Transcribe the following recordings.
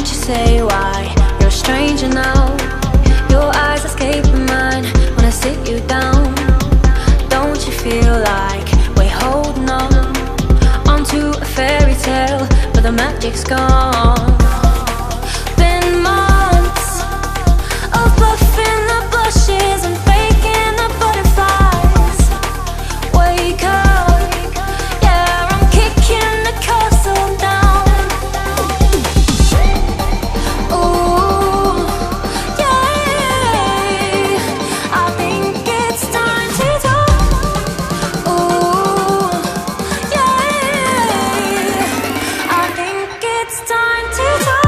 Won't you say why you're a stranger now? Your eyes escape mine when I sit you down. Don't you feel like we're holding on onto a fairy tale, but the magic's gone? Been months of bluffing the blushes and faking the butterflies. Wake up, yeah, I'm kicking the castle down. Ooh, yeah, I think it's time to talk. Ooh, yeah, I think it's time to talk.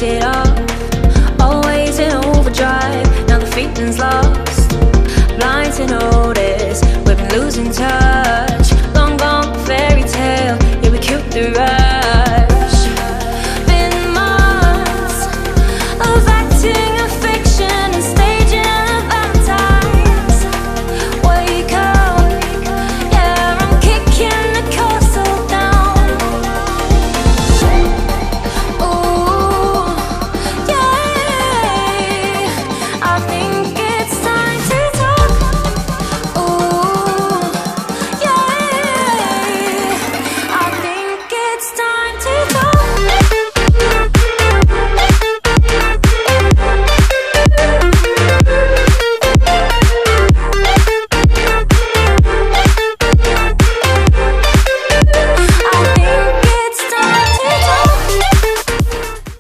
It off, always in overdrive. Now the feeling's lost, blind to notice we've been losing touch.